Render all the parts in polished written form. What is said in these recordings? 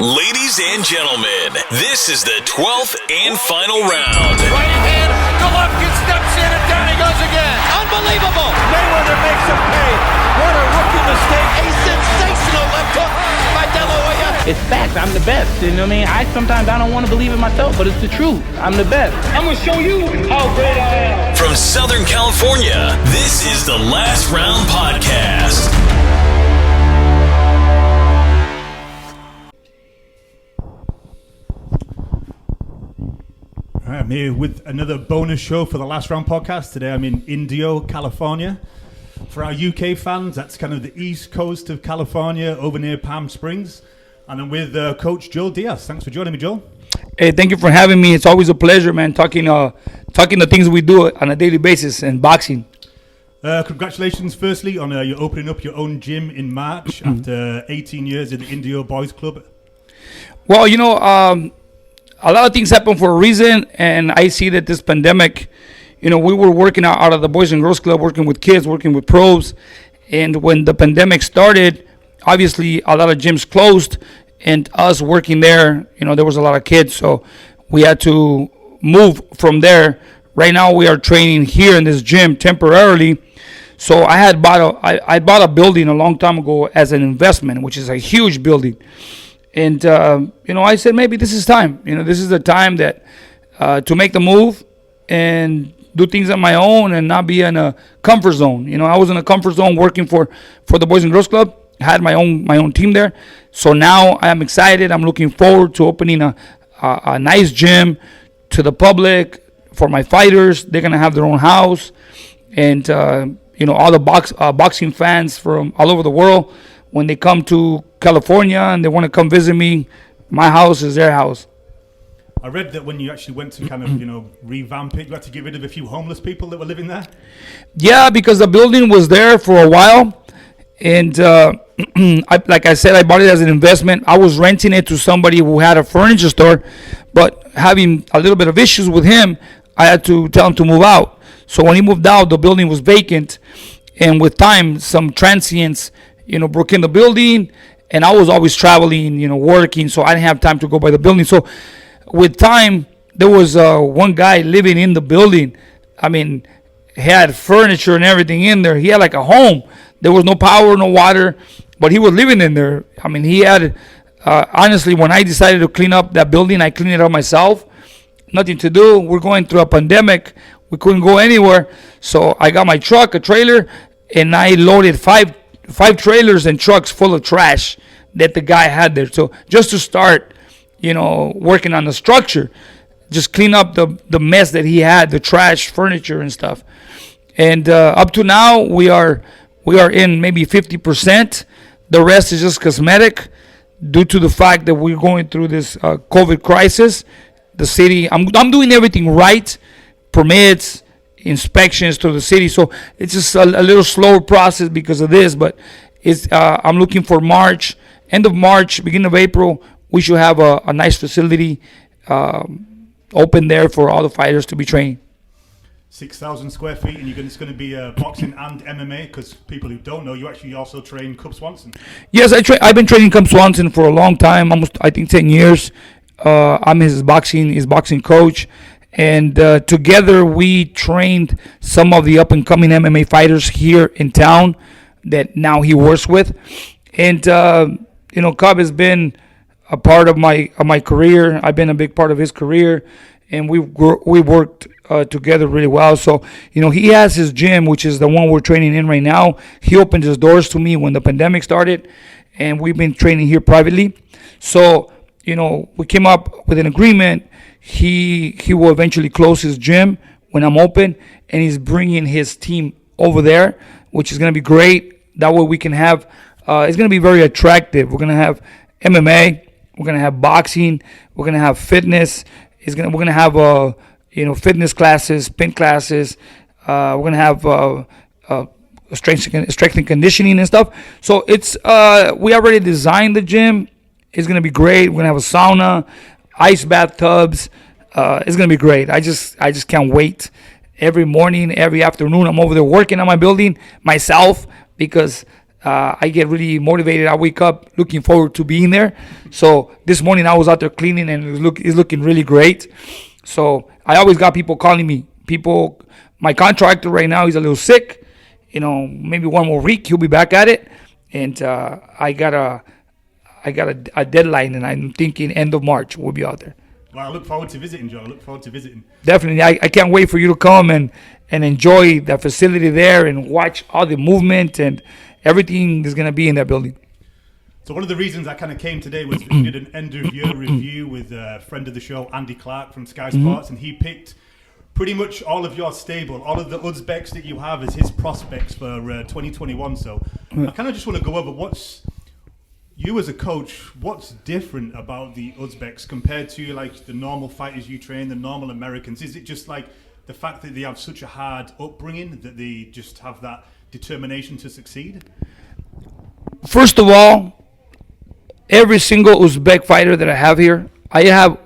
Ladies and gentlemen, this is the 12th and final round. Right hand, Golovkin steps in and down he goes again. Unbelievable! Mayweather makes him pay. What a rookie mistake. A sensational left hook by De La Hoya. It's facts. I'm the best. You know what I mean? Sometimes I don't want to believe it myself, but it's the truth. I'm the best. I'm going to show you how great I am. From Southern California, this is the Last Round Podcast. I'm here with another bonus show for the Last Round Podcast. Today I'm in Indio, California. For our UK fans, that's kind of the east coast of California, over near Palm Springs. And I'm with Coach Joel Diaz. Thanks for joining me, Joel. Hey, thank you for having me. It's always a pleasure, man, talking the things we do on a daily basis in boxing. Congratulations, firstly, on you opening up your own gym in March after 18 years at the Indio Boys Club. Well, you know, a lot of things happen for a reason, and I see that this pandemic, you know, we were working out of the Boys and Girls Club, working with kids, working with pros, and when the pandemic started, obviously a lot of gyms closed, and us working there, you know, there was a lot of kids, so we had to move from there. Right now we are training here in this gym temporarily. So I bought a building a long time ago as an investment, which is a huge building. And, you know, I said, maybe this is time. You know, this is the time that to make the move and do things on my own and not be in a comfort zone. You know, I was in a comfort zone working for the Boys and Girls Club. I had my own team there. So now I am excited. I'm looking forward to opening a nice gym to the public for my fighters. They're going to have their own house. And, you know, all the boxing fans from all over the world, when they come to California and they want to come visit me, my house is their house. I read that when you actually went to kind of, you know, revamp it, you had to get rid of a few homeless people that were living there? Yeah, because the building was there for a while. And like I said, I bought it as an investment. I was renting it to somebody who had a furniture store, but having a little bit of issues with him, I had to tell him to move out. So when he moved out, the building was vacant. And with time, some transients, you know, broke in the building, and I was always traveling, you know, working, so I didn't have time to go by the building. So with time, there was one guy living in the building. I mean, he had furniture and everything in there. He had like a home. There was no power, no water, but he was living in there. I mean, he had, honestly, when I decided to clean up that building, I cleaned it up myself. Nothing to do. We're going through a pandemic. We couldn't go anywhere. So I got my truck, a trailer, and I loaded five trailers and trucks full of trash that the guy had there. So just to start, you know, working on the structure, just clean up the mess that he had, the trash, furniture and stuff. And up to now, we are in maybe 50%. The rest is just cosmetic due to the fact that we're going through this COVID crisis. The city, I'm doing everything right, permits, inspections to the city, so it's just a little slower process because of this, but it's I'm looking for March, end of March, beginning of April, we should have a nice facility open there for all the fighters to be training. 6,000 square feet, and it's going to be boxing and MMA, because people who don't know, you actually also train Cub Swanson. Yes, I've been training Cub Swanson for a long time, almost I think 10 years. I'm his boxing coach. And together we trained some of the up-and-coming MMA fighters here in town that now he works with. And, you know, Cub has been a part of my career. I've been a big part of his career. And we worked together really well. So, you know, he has his gym, which is the one we're training in right now. He opened his doors to me when the pandemic started. And we've been training here privately. So, you know, we came up with an agreement. He will eventually close his gym when I'm open, and he's bringing his team over there, which is going to be great. That way we can have, it's going to be very attractive. We're going to have MMA, we're going to have boxing, we're going to have fitness. We're going to have, you know, fitness classes, spin classes. We're going to have strength and conditioning and stuff. So it's, we already designed the gym. It's going to be great. We're going to have a sauna, ice bathtubs. It's going to be great. I just can't wait. Every morning, every afternoon, I'm over there working on my building myself because I get really motivated. I wake up looking forward to being there. So this morning I was out there cleaning, and it's looking really great. So I always got people calling me. My contractor right now, he's a little sick. Maybe one more week he'll be back at it. And I got a deadline, and I'm thinking end of March we'll be out there. Well, I look forward to visiting, Joe. I look forward to visiting. Definitely. I can't wait for you to come and enjoy the facility there and watch all the movement and everything is going to be in that building. So one of the reasons I kind of came today was we did an end-of-year review with a friend of the show, Andy Clark from Sky Sports, and he picked pretty much all of your stable, all of the Uzbeks that you have as his prospects for 2021. So I kind of just want to go over you as a coach, what's different about the Uzbeks compared to like the normal fighters you train, the normal Americans? Is it just like the fact that they have such a hard upbringing that they just have that determination to succeed? First of all, every single Uzbek fighter that I have here, I have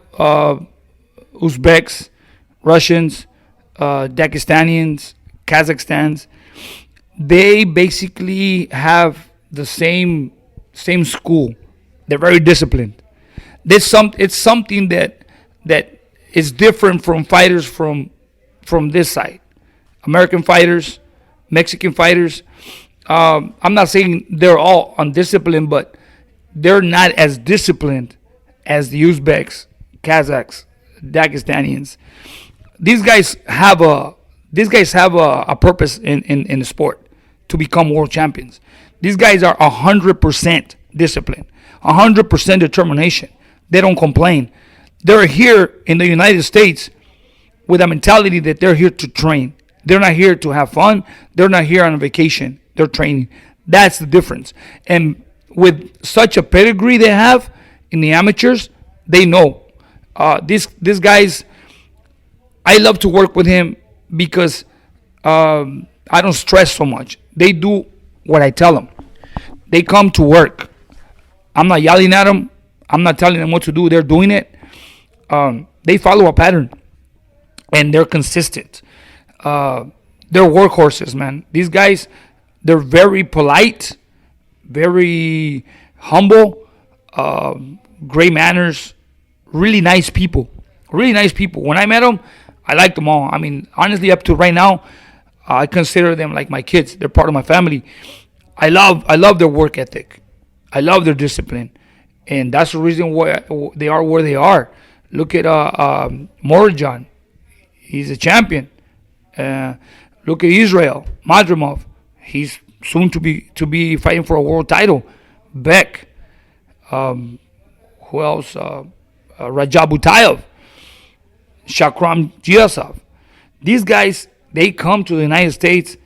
Uzbeks, Russians, Dagestanians, Kazakhstans. They basically have the same school. They're very disciplined. It's something that is different from fighters from this side. American fighters, Mexican fighters. I'm not saying they're all undisciplined, but they're not as disciplined as the Uzbeks, Kazakhs, Dagestanians. These guys have a purpose in the sport to become world champions. These guys are 100% discipline, 100% determination. They don't complain. They're here in the United States with a mentality that they're here to train. They're not here to have fun. They're not here on a vacation. They're training. That's the difference. And with such a pedigree they have in the amateurs, they know. These guys, I love to work with him because I don't stress so much. They do what I tell them. They come to work. I'm not yelling at them. I'm not telling them what to do. They're doing it. They follow a pattern, and they're consistent. They're workhorses, man. These guys, they're very polite, very humble, great manners, really nice people. Really nice people. When I met them, I liked them all. I mean, honestly, up to right now, I consider them like my kids. They're part of my family. I love their work ethic. I love their discipline, and that's the reason why they are where they are. Look at Morojan. He's a champion. Look at Israel, Madrimov. He's soon to be fighting for a world title. Beck. Who else? Rajabutayev. Shakram Giasov. These guys, they come to the United States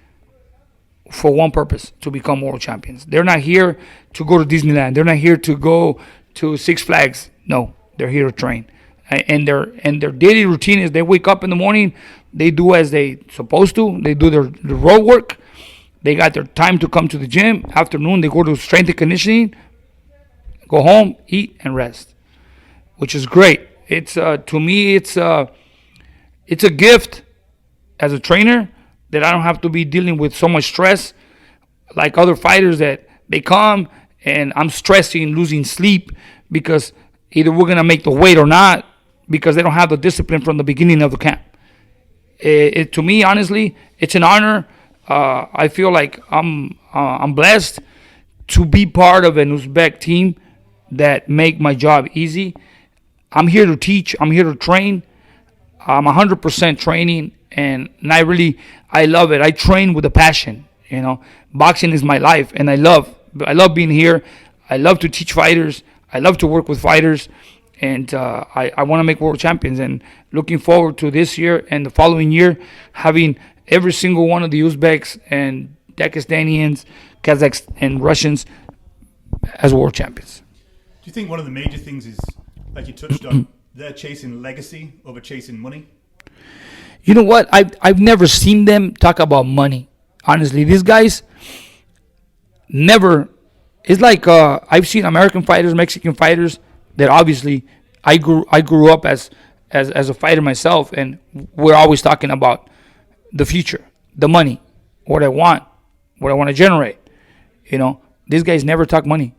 for one purpose, to become world champions. They're not here to go to Disneyland. They're not here to go to Six Flags. No, they're here to train. And their daily routine is they wake up in the morning, they do as they supposed to. They do their road work. They got their time to come to the gym. Afternoon, they go to strength and conditioning, go home, eat, and rest, which is great. It's to me, it's a gift as a trainer that I don't have to be dealing with so much stress like other fighters that they come and I'm stressing, losing sleep because either we're going to make the weight or not because they don't have the discipline from the beginning of the camp. To me, honestly, it's an honor. I feel like I'm blessed to be part of an Uzbek team that make my job easy. I'm here to teach. I'm here to train. I'm 100% training, and I love it. I train with a passion. You know, boxing is my life, and I love being here. I love to teach fighters. I love to work with fighters, and I want to make world champions. And looking forward to this year and the following year, having every single one of the Uzbeks and Dagestanians, Kazakhs, and Russians as world champions. Do you think one of the major things is, like you touched on, they're chasing legacy over chasing money? You know what? I've never seen them talk about money. Honestly, these guys never. It's like I've seen American fighters, Mexican fighters that obviously I grew up as a fighter myself, and we're always talking about the future, the money, what I want to generate. These guys never talk money.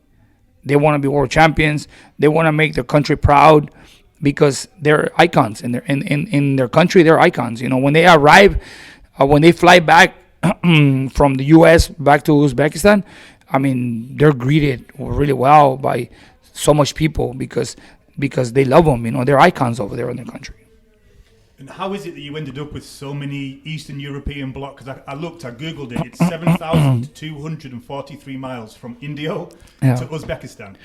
They want to be world champions. They want to make their country proud because they're icons in their country. They're icons. When they arrive, when they fly back from the U.S. back to Uzbekistan, they're greeted really well by so much people because they love them. They're icons over there in their country. And how is it that you ended up with so many Eastern European blocks? Because I Googled it. It's 7,243 miles from Indio to Uzbekistan.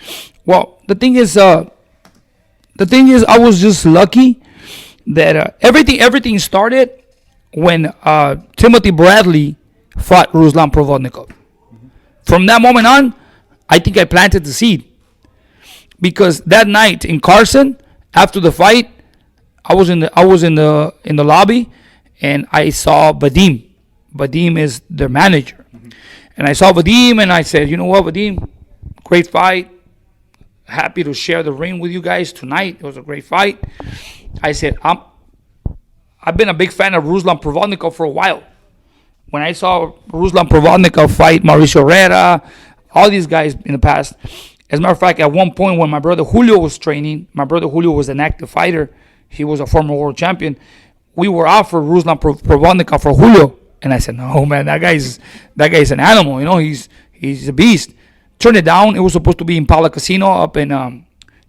Well, the thing is, I was just lucky that everything started when Timothy Bradley fought Ruslan Provodnikov. Mm-hmm. From that moment on, I think I planted the seed. Because that night in Carson, after the fight, I was in the lobby, and I saw Vadim. Vadim is their manager, and I saw Vadim, and I said, "You know what, Vadim? Great fight. Happy to share the ring with you guys tonight. It was a great fight." I said, "I've been a big fan of Ruslan Provodnikov for a while. When I saw Ruslan Provodnikov fight Mauricio Herrera, all these guys in the past." As a matter of fact, at one point when my brother Julio was training, my brother Julio was an active fighter. He was a former world champion. We were offered Ruslan Provodnikov for Julio, and I said, "No, man, that guy's an animal. He's a beast." Turned it down. It was supposed to be in Paula Casino up in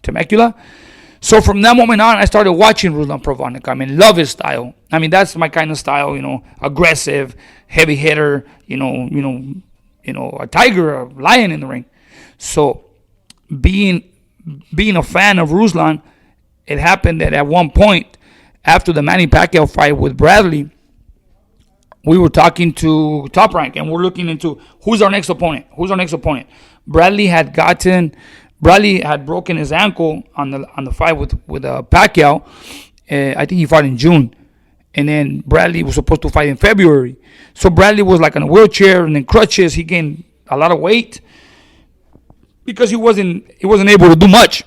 Temecula. So from that moment on, I started watching Ruslan Provodnikov. Love his style. That's my kind of style. Aggressive, heavy hitter. A tiger, a lion in the ring. So being a fan of Ruslan, it happened that at one point, after the Manny Pacquiao fight with Bradley, we were talking to Top Rank, and we're looking into who's our next opponent. Bradley had broken his ankle on the fight with Pacquiao. I think he fought in June, and then Bradley was supposed to fight in February. So Bradley was like in a wheelchair and in crutches. He gained a lot of weight because he wasn't able to do much.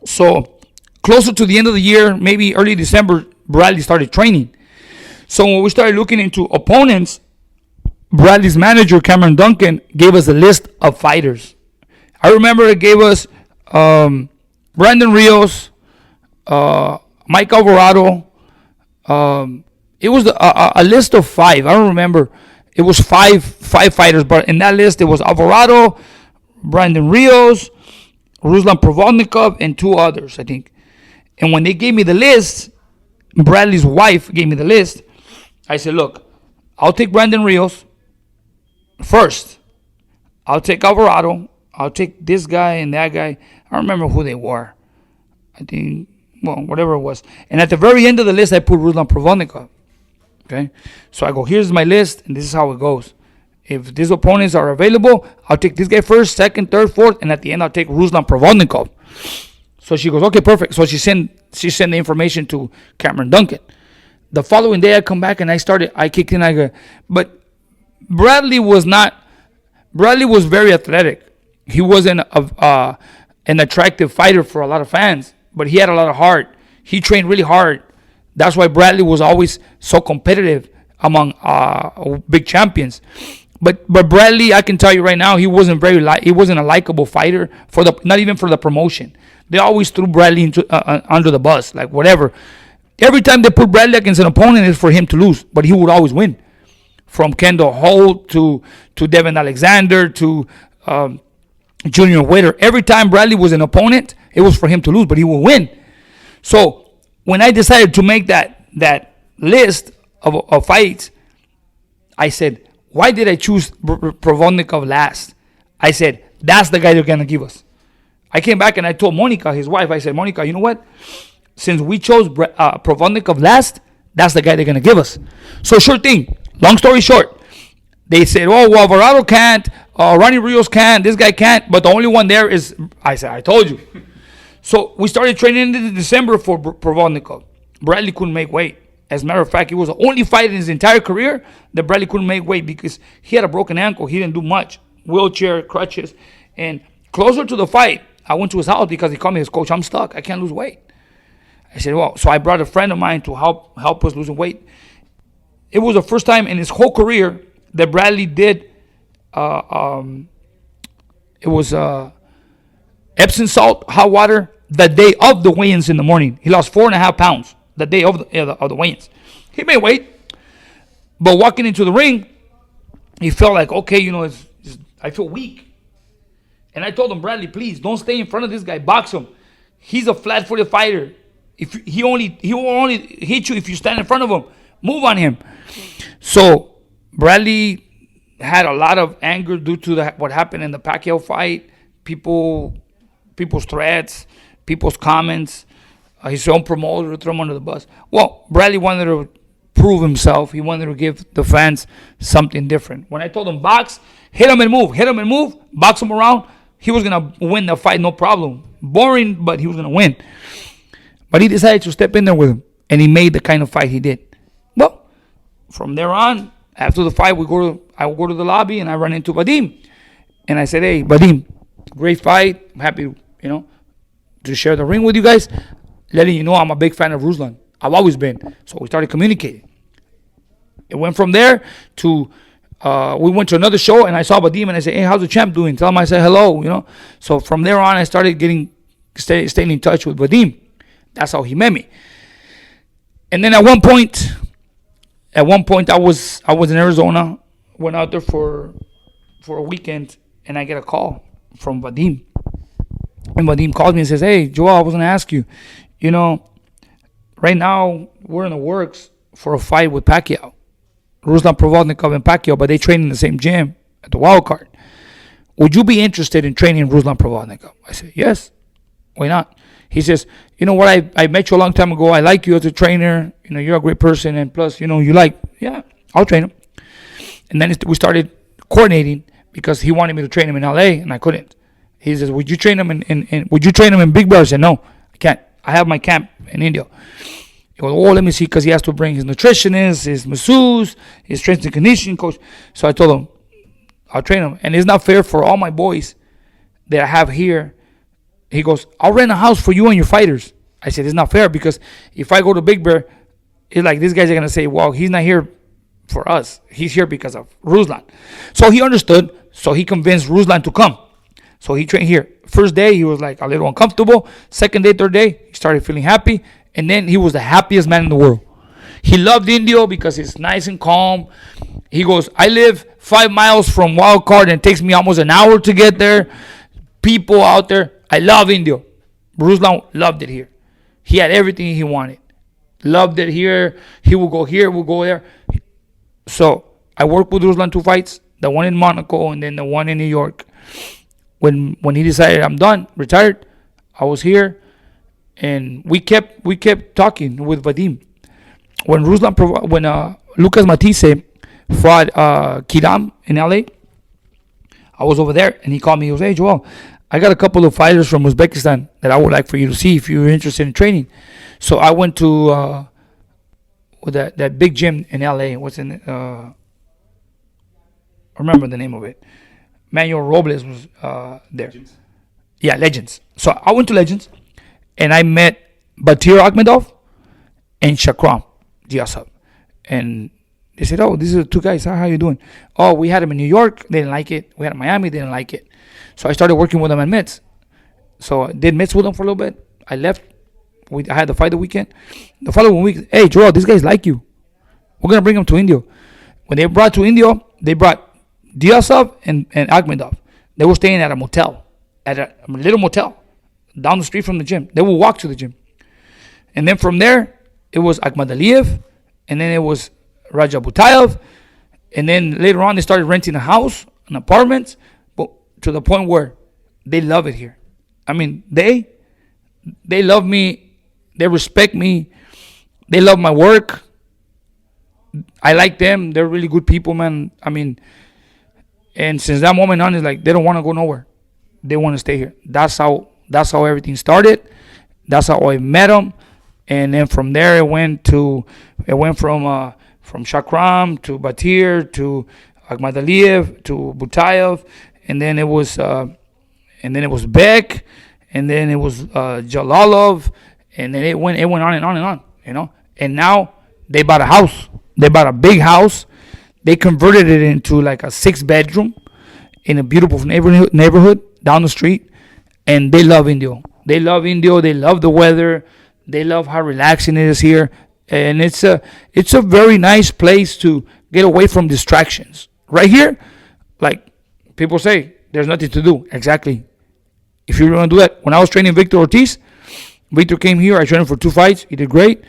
So closer to the end of the year, maybe early December, Bradley started training. So when we started looking into opponents, Bradley's manager, Cameron Duncan, gave us a list of fighters. I remember it gave us Brandon Rios, Mike Alvarado. It was a list of 5. I don't remember. It was five fighters, but in that list, it was Alvarado, Brandon Rios, Ruslan Provodnikov, and 2 others, I think. And when they gave me the list, Bradley's wife gave me the list. I said, "Look, I'll take Brandon Rios first. I'll take Alvarado. I'll take this guy and that guy." I don't remember who they were. I think, whatever it was. And at the very end of the list, I put Ruslan Provodnikov. Okay? So I go, "Here's my list, and this is how it goes. If these opponents are available, I'll take this guy first, second, third, fourth, and at the end, I'll take Ruslan Provodnikov." So she goes, "Okay, perfect." So she sent the information to Cameron Duncan. The following day, I come back and I kicked in. I go, but Bradley was very athletic. He wasn't an attractive fighter for a lot of fans, but he had a lot of heart. He trained really hard. That's why Bradley was always so competitive among big champions. But Bradley, I can tell you right now, he wasn't a likable fighter not even for the promotion. They always threw Bradley under the bus, like whatever. Every time they put Bradley against an opponent, it's for him to lose, but he would always win. From Kendall Holt to Devin Alexander to Junior Witter. Every time Bradley was an opponent, it was for him to lose, but he would win. So when I decided to make that list of fights, I said, why did I choose Provodnikov last? I said, that's the guy they're going to give us. I came back and I told Monica, his wife, I said, "Monica, you know what? Since we chose Provodnikov last, that's the guy they're going to give us." So sure thing. Long story short, they said, "Oh, well, Alvarado can't. Ronnie Rios can't. This guy can't. But the only one there is," I said, "I told you." So we started training in December for Provodnikov. Bradley couldn't make weight. As a matter of fact, he was the only fight in his entire career that Bradley couldn't make weight because he had a broken ankle. He didn't do much. Wheelchair, crutches. And closer to the fight, I went to his house because he called me, his coach, "I'm stuck. I can't lose weight." I said, "Well," so I brought a friend of mine to help us losing weight. It was the first time in his whole career that Bradley did it was Epsom salt, hot water, the day of the weigh-ins in the morning. He lost 4.5 pounds the day of the weigh-ins. He made weight, but walking into the ring, he felt like, okay, I feel weak. And I told him, Bradley, please don't stay in front of this guy. Box him. He's a flat-footed fighter. If he will only hit you if you stand in front of him. Move on him. So Bradley had a lot of anger due to what happened in the Pacquiao fight. People's threats, people's comments, his own promoter threw him under the bus. Well, Bradley wanted to prove himself. He wanted to give the fans something different. When I told him box, hit him and move, box him around, he was going to win the fight, no problem. Boring, but he was going to win. But he decided to step in there with him, and he made the kind of fight he did. Well, from there on, after the fight, I would go to the lobby, and I run into Vadim. And I said, hey, Vadim, great fight. I'm happy, to share the ring with you guys. Letting you know I'm a big fan of Ruslan. I've always been. So we started communicating. It went from there to, we went to another show, and I saw Vadim, and I said, hey, how's the champ doing? Tell him I said hello, So from there on, I started staying in touch with Vadim. That's how he met me. And then at one point I was in Arizona, went out there for a weekend, and I get a call from Vadim. And Vadim called me and says, hey, Joel, I was going to ask you, right now we're in the works for a fight with Pacquiao. Bradley-Provodnikov and Pacquiao, but they train in the same gym at the wild card. Would you be interested in training Bradley-Provodnikov? I said, yes. Why not? He says, you know what, I met you a long time ago. I like you as a trainer. You're a great person. And plus, yeah, I'll train him. And then we started coordinating because he wanted me to train him in LA, and I couldn't. He says, would you train him in Big Bear? I said, no, I can't. I have my camp in India. He goes, let me see, because he has to bring his nutritionist, his masseuse, his strength and conditioning coach. So I told him, I'll train him. And it's not fair for all my boys that I have here. He goes, I'll rent a house for you and your fighters. I said, it's not fair, because if I go to Big Bear, it's like these guys are going to say, well, he's not here for us. He's here because of Ruslan. So he understood. So he convinced Ruslan to come. So he trained here. First day, he was like a little uncomfortable. Second day, third day, he started feeling happy. And then he was the happiest man in the world. He loved Indio because it's nice and calm. He goes, I live 5 miles from Wild Card, and it takes me almost an hour to get there. People out there. I love Indio. Ruslan loved it here. He had everything he wanted. Loved it here. He would go here, we'll go there. So I worked with Ruslan 2 fights, the one in Monaco and then the one in New York. When he decided I'm done, retired, I was here, and we kept talking with Vadim. When Lucas Matisse fought Kiram in LA, I was over there, and he called me. He goes, hey, Joel, I got a couple of fighters from Uzbekistan that I would like for you to see if you're interested in training. So I went to that big gym in LA. What's in it? I remember the name of it. Manuel Robles was there. Legends. Yeah, Legends. So I went to Legends, and I met Batir Akhmedov and Shakram Diaz. And they said, oh, these are the 2 guys. How you doing? Oh, we had them in New York. They didn't like it. We had them in Miami. They didn't like it. So I started working with them at mitts. So I did mitts with them for a little bit. I left. I had the fight the weekend. The following week, hey, Joel, these guys like you. We're going to bring them to Indio. When they brought to Indio, they brought Diazov and Akhmedov. They were staying at a motel, at a little motel down the street from the gym. They would walk to the gym. And then from there, it was Akhmadaliev, and then it was Raja Butayev. And then later on, they started renting a house, an apartment, but to the point where they love it here. I mean, they love me. They respect me. They love my work. I like them. They're really good people, man. I mean, and since that moment on, it's like they don't want to go nowhere. They want to stay here. That's how everything started. That's how I met them. And then from there, it went from Shakram to Batir to Akhmadaliev to Butayev, and then it was Beck, and then it was Jalalov, and then it went on and on and on, And now they bought a house. They bought a big house. They converted it into like a 6-bedroom. in a beautiful neighborhood down the street, and they love Indio. They love Indio. They love the weather. They love how relaxing it is here, and it's a very nice place to get away from distractions. Right here, like people say, there's nothing to do. Exactly. If you're going to do that, when I was training Victor Ortiz, Victor came here. I trained him for 2 fights. He did great,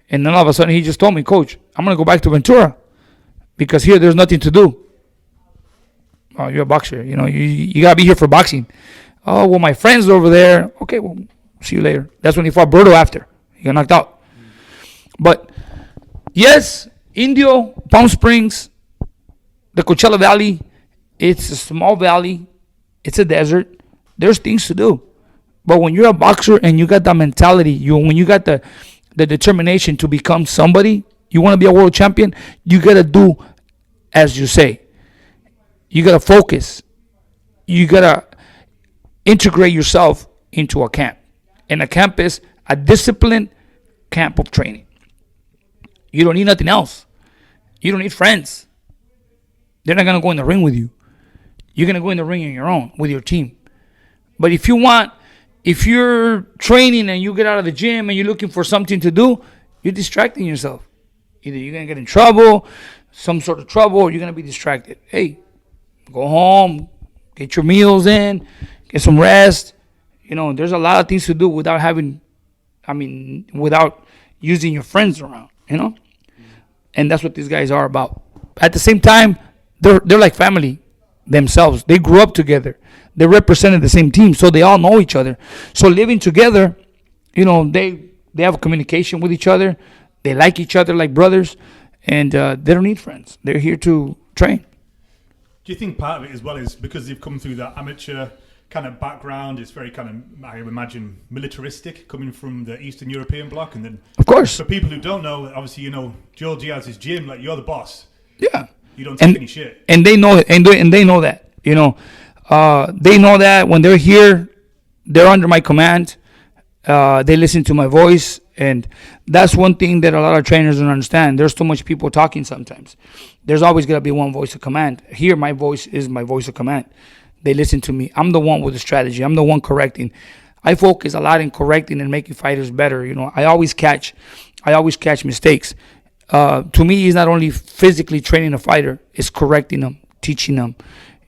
and then all of a sudden he just told me, Coach, I'm going to go back to Ventura because here there's nothing to do. Oh, you're a boxer. You got to be here for boxing. Oh, well, my friends are over there. Okay, well, see you later. That's when he fought Berto after. He got knocked out. But, yes, Indio, Palm Springs, the Coachella Valley, it's a small valley. It's a desert. There's things to do. But when you're a boxer and you got that mentality, when you got the determination to become somebody, you want to be a world champion, you got to do as you say. You got to focus. You got to integrate yourself into a camp. And a camp is a disciplined camp of training. You don't need nothing else. You don't need friends. They're not going to go in the ring with you. You're going to go in the ring on your own with your team. But if you're training and you get out of the gym and you're looking for something to do, you're distracting yourself. Either you're going to get in trouble, some sort of trouble, or you're going to be distracted. Hey, go home, get your meals in, get some rest. There's a lot of things to do without using your friends around, And that's what these guys are about. At the same time, they're like family themselves. They grew up together. They represented the same team, so they all know each other. So living together, they have a communication with each other. They like each other like brothers, and they don't need friends. They're here to train. Do you think part of it as well is because they've come through that amateur kind of background? It's very kind of, I imagine, militaristic, coming from the Eastern European bloc, and then of course, for people who don't know, obviously Joe Diaz's gym, like you're the boss. Yeah, you don't take any shit, and they know it, and they know that. They know that when they're here, they're under my command. They listen to my voice, and that's one thing that a lot of trainers don't understand. There's too much people talking sometimes. There's always got to be one voice of command. Here, my voice is my voice of command. They listen to me. I'm the one with the strategy. I'm the one correcting. I focus a lot in correcting and making fighters better. I always catch mistakes. To me, it's not only physically training a fighter, it's correcting them, teaching them,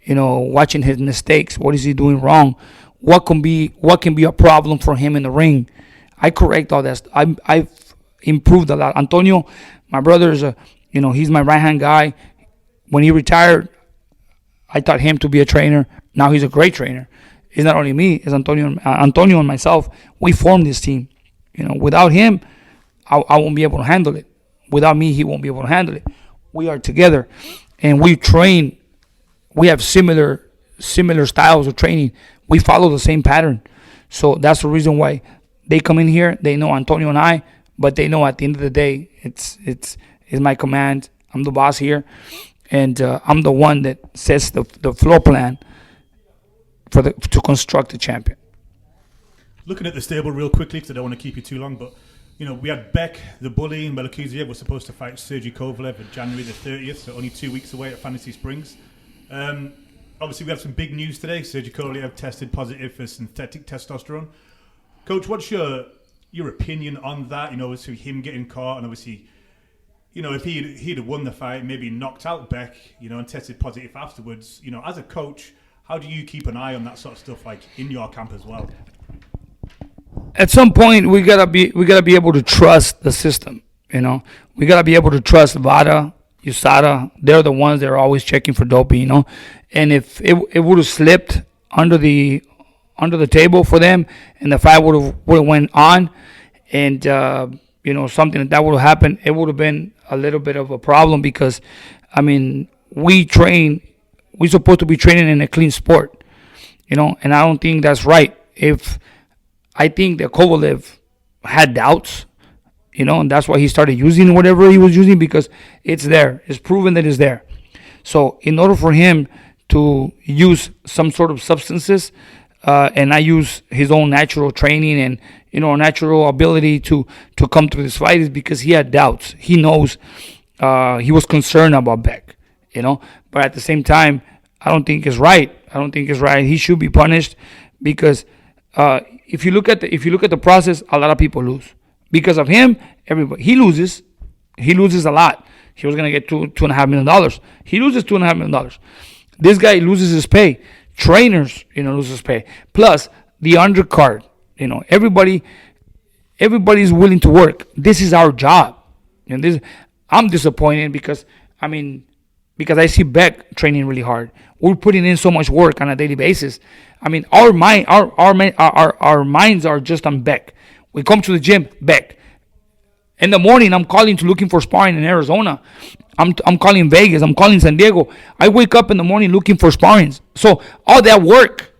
watching his mistakes. What is he doing wrong? What can be a problem for him in the ring? I correct all that. I've improved a lot. Antonio, my brother, is he's my right-hand guy. When he retired, I taught him to be a trainer. Now he's a great trainer. It's not only me, it's Antonio and myself. We formed this team. Without him, I won't be able to handle it. Without me, he won't be able to handle it. We are together, and we train. We have similar styles of training. We follow the same pattern. So that's the reason why they come in here. They know Antonio and I, but they know at the end of the day, it's my command. I'm the boss here, and I'm the one that sets the floor plan to construct the champion. Looking at the stable real quickly, because I don't want to keep you too long, but we had Beck, the bully, and Belakuziev was supposed to fight Sergey Kovalev on January the 30th, so only 2 weeks away at Fantasy Springs. Obviously, we have some big news today. Sergey Kovalev tested positive for synthetic testosterone. Coach, what's your opinion on that? Obviously him getting caught, and obviously, if he'd have won the fight, maybe knocked out Beck, and tested positive afterwards. As a coach, how do you keep an eye on that sort of stuff, like in your camp as well? At some point, we gotta be able to trust the system. We gotta be able to trust VADA, USADA. They're the ones that are always checking for doping. And if it would have slipped under the table for them, and the fight would have went on, and something that would have happened, it would have been a little bit of a problem because, we're supposed to be training in a clean sport, and I don't think that's right. I think that Kovalev had doubts, and that's why he started using whatever he was using, because it's there. It's proven that it's there. So in order for him to use some sort of substances, and I use his own natural training and natural ability to come through this fight, is because he had doubts. He knows he was concerned about Beck, but at the same time, I don't think it's right. He should be punished because if you look at the process, a lot of people lose because of him. He loses a lot. He was gonna get $2.5 million. He loses $2.5 million. This guy loses his pay. Trainers, loses pay. Plus the undercard. Everybody's willing to work. This is our job. And I'm disappointed because I see Beck training really hard. We're putting in so much work on a daily basis. Our minds are just on Beck. We come to the gym, Beck. In the morning, I'm looking for sparring in Arizona. I'm calling Vegas. I'm calling San Diego. I wake up in the morning looking for sparrings. So all that work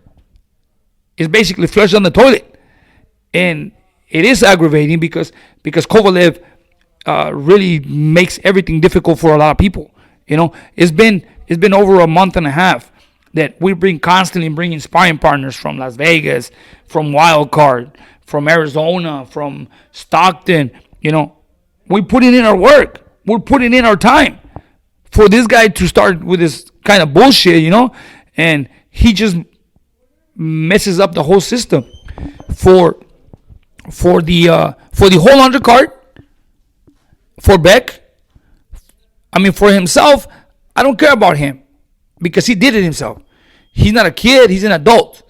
is basically flushed down the toilet, and it is aggravating because Kovalev really makes everything difficult for a lot of people. It's been over a month and a half that we constantly bringing sparring partners from Las Vegas, from Wild Card, from Arizona, from Stockton. We're putting in our work. We're putting in our time for this guy to start with this kind of bullshit, and he just messes up the whole system for the whole undercard, for Beck. For himself, I don't care about him because he did it himself. He's not a kid. He's an adult.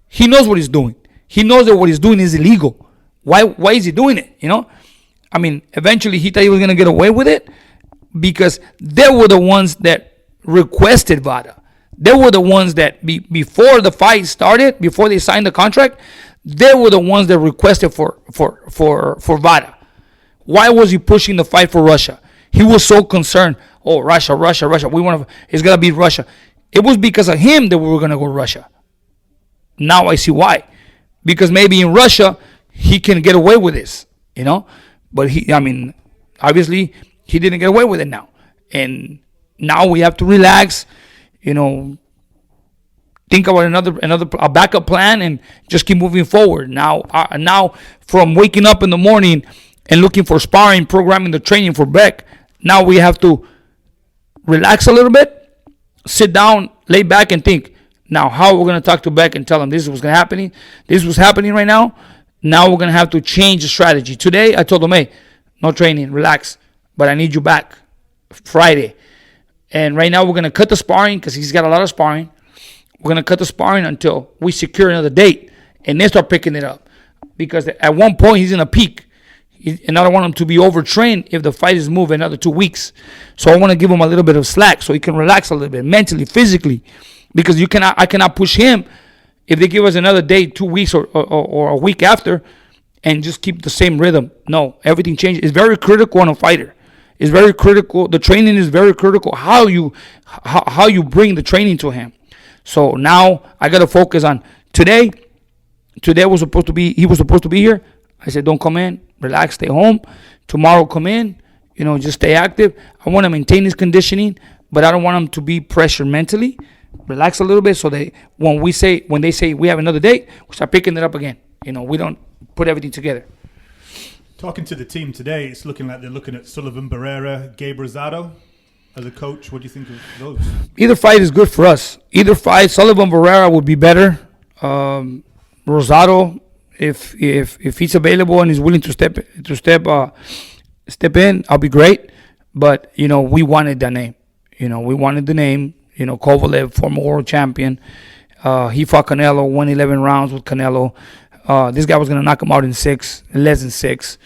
He knows what he's doing. He knows that what he's doing is illegal. Why is he doing it? Eventually he thought he was going to get away with it because they were the ones that requested VADA. They were the ones that before the fight started, before they signed the contract, they were the ones that requested for VADA. Why was he pushing the fight for Russia? He was so concerned. Oh, Russia. It's going to beat Russia. It was because of him that we were going to go to Russia. Now I see why. Because maybe in Russia, he can get away with this, But obviously, he didn't get away with it now. And now we have to relax, think about a backup plan and just keep moving forward. Now from waking up in the morning and looking for sparring, programming the training for Beck, now we have to relax a little bit, sit down, lay back and think, now how we're going to talk to Beck and tell him this is what's going to happen. This is what's happening right now. Now we're going to have to change the strategy. Today, I told him, hey, no training, relax, but I need you back Friday. And right now, we're going to cut the sparring because he's got a lot of sparring. We're going to cut the sparring until we secure another date and then start picking it up. Because at one point, he's in a peak. And I don't want him to be overtrained if the fight is moved another 2 weeks. So I want to give him a little bit of slack so he can relax a little bit mentally, physically. Because I cannot push him if they give us another day, 2 weeks or a week after, and just keep the same rhythm. No, everything changes. It's very critical on a fighter. It's very critical. The training is very critical. How you bring the training to him. So now I got to focus on today. Today he was supposed to be here. I said, don't come in. Relax, stay home. Tomorrow come in. Just stay active. I want to maintain his conditioning, but I don't want him to be pressured mentally. Relax a little bit so that when they say we have another date, we start picking it up again. We don't put everything together. Talking to the team today, it's looking like they're looking at Sullivan Barrera, Gabe Rosado as a coach. What do you think of those? Either fight is good for us. Either fight, Sullivan Barrera would be better. Rosado, if he's available and he's willing to step in, I'll be great. But we wanted that name. We wanted the name. Kovalev, former world champion. He fought Canelo, won 11 rounds with Canelo. This guy was gonna knock him out in less than 6.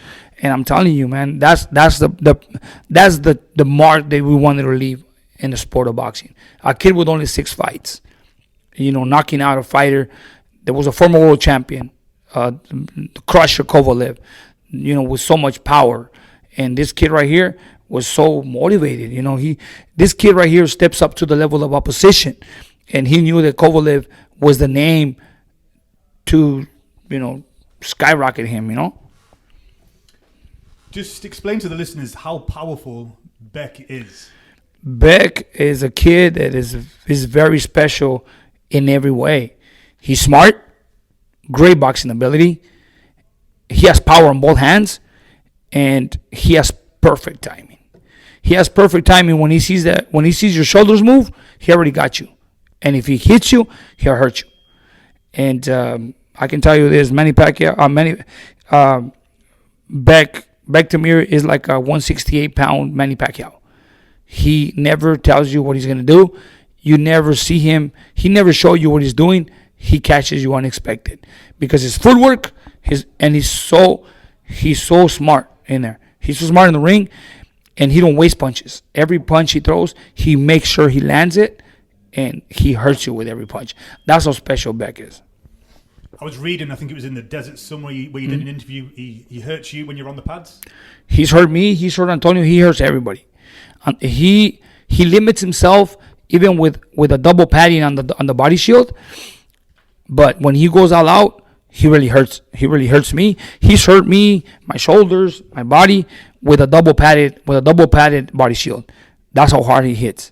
And I'm telling you, man, that's the mark that we wanted to leave in the sport of boxing. A kid with only 6 fights, knocking out a fighter that was a former world champion, Crusher Kovalev, with so much power. And this kid right here was so motivated. This kid right here steps up to the level of opposition, and he knew that Kovalev was the name to, skyrocket him. Just explain to the listeners how powerful Beck is. Beck is a kid that is very special in every way. He's smart, great boxing ability. He has power on both hands, and he has perfect timing. He has perfect timing when he sees your shoulders move. He already got you, And if he hits you, he'll hurt you. And I can tell you this: Beck Tamir is like a 168-pound Manny Pacquiao. He never tells you what he's gonna do. You never see him. He never show you what he's doing. He catches you unexpected because his footwork, he's so smart in there. He's so smart in the ring, and he don't waste punches. Every punch he throws, he makes sure he lands it, and he hurts you with every punch. That's how special Beck is. I was reading, I think it was in the Desert somewhere, where you did an interview. He hurts you when you're on the pads. He's hurt me. He's hurt Antonio. He hurts everybody. He limits himself even with a double padding on the body shield. But when he goes all out, he really hurts. He really hurts me. He's hurt me, my shoulders, my body with a double padded body shield. That's how hard he hits.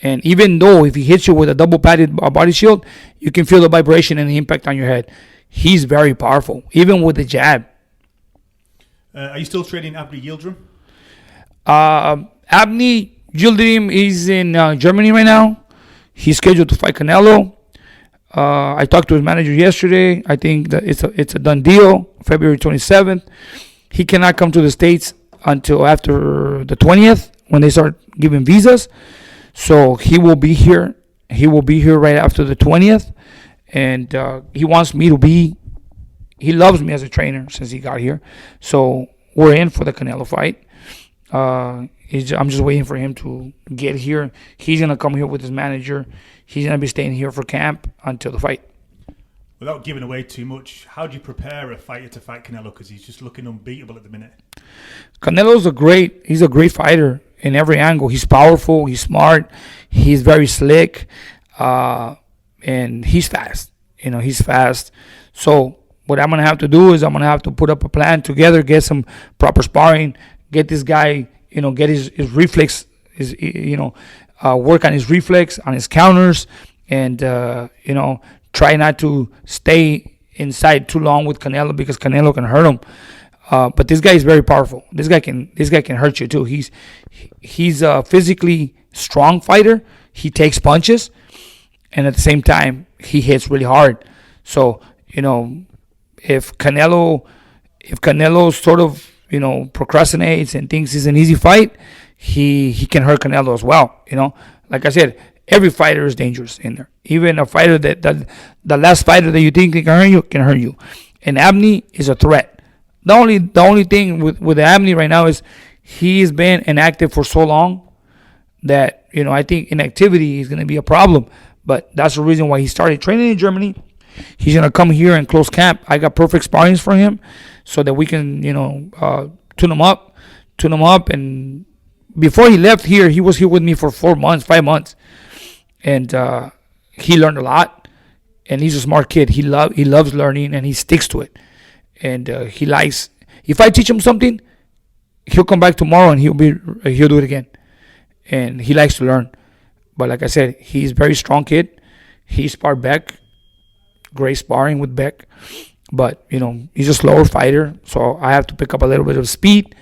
And even though if he hits you with a double padded body shield, you can feel the vibration and the impact on your head. He's very powerful, even with the jab. Are you still training Abdi Yildirim? Abdi Yildirim is in Germany right now. He's scheduled to fight Canelo. I talked to his manager yesterday. I think that it's a done deal. February 27th. He cannot come to the States until after the 20th when they start giving visas. So he will be here. He will be here right after the 20th. And he wants me to be. He loves me as a trainer since he got here. So we're in for the Canelo fight. I'm just waiting for him to get here. He's going to come here with his manager. He's going to be staying here for camp until the fight. Without giving away too much, how do you prepare a fighter to fight Canelo? Because he's just looking unbeatable at the minute. Canelo's he's a great fighter in every angle. He's powerful. He's smart. He's very slick. And he's fast. He's fast. So what I'm going to have to do is I'm going to have to put up a plan together, get some proper sparring, get this guy, get his reflex, work on his reflex, on his counters, and, try not to stay inside too long with Canelo because Canelo can hurt him. But this guy is very powerful. This guy can hurt you too. He's a physically strong fighter. He takes punches, and at the same time he hits really hard. So if Canelo sort of procrastinates and thinks it's an easy fight, he can hurt Canelo as well. Like I said, every fighter is dangerous in there. Even a fighter that the last fighter that you think can hurt you. And Abney is a threat. The only thing with Abney right now is he's been inactive for so long that I think inactivity is going to be a problem. But that's the reason why he started training in Germany. He's going to come here and close camp. I got perfect sparrings for him so that we can tune him up. And before he left here, he was here with me for 5 months. And he learned a lot. And he's a smart kid. He loves learning, and he sticks to it. And he likes. If I teach him something, he'll come back tomorrow and he'll do it again. And he likes to learn. But like I said, he's a very strong kid. He sparred Beck. Great sparring with Beck. But, he's a slower fighter. So I have to pick up a little bit of speed,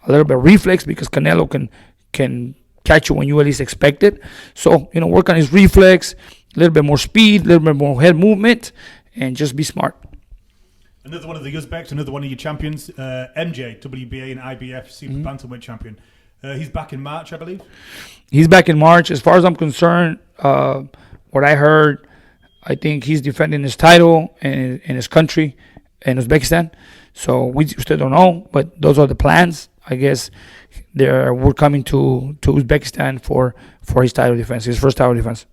a little bit of reflex, because Canelo can catch you when you at least expect it. So, work on his reflex, a little bit more speed, a little bit more head movement, and just be smart. Another one of the Uzbeks, another one of your champions, MJ, WBA and IBF super bantamweight champion. He's back in March, I believe. He's back in March. As far as I'm concerned, what I heard, I think he's defending his title in his country, in Uzbekistan. So we still don't know, but those are the plans. I guess we're coming to Uzbekistan for his title defense, his first title defense.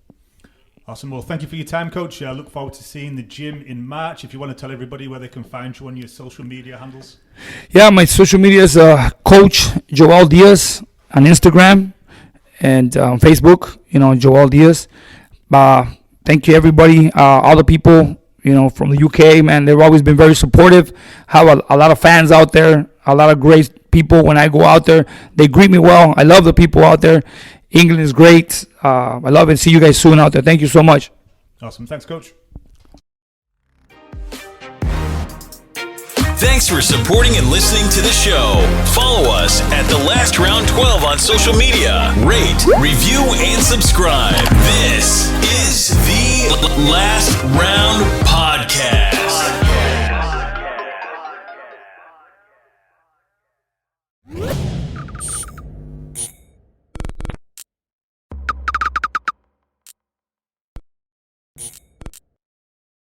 Awesome. Well, thank you for your time, Coach. I look forward to seeing the gym in March. If you want to tell everybody where they can find you on your social media handles. Yeah, my social media is Coach Joel Diaz on Instagram and on Facebook, Joel Diaz. Thank you, everybody, all the people, from the UK, man. They've always been very supportive. Have a lot of fans out there, a lot of great people. When I go out there, they greet me well. I love the people out there. England is great. I love it. See you guys soon out there. Thank you so much. Awesome. Thanks, Coach. Thanks for supporting and listening to the show. Follow us at The Last Round 12 on social media. Rate, review, and subscribe. This is The Last Round Podcast.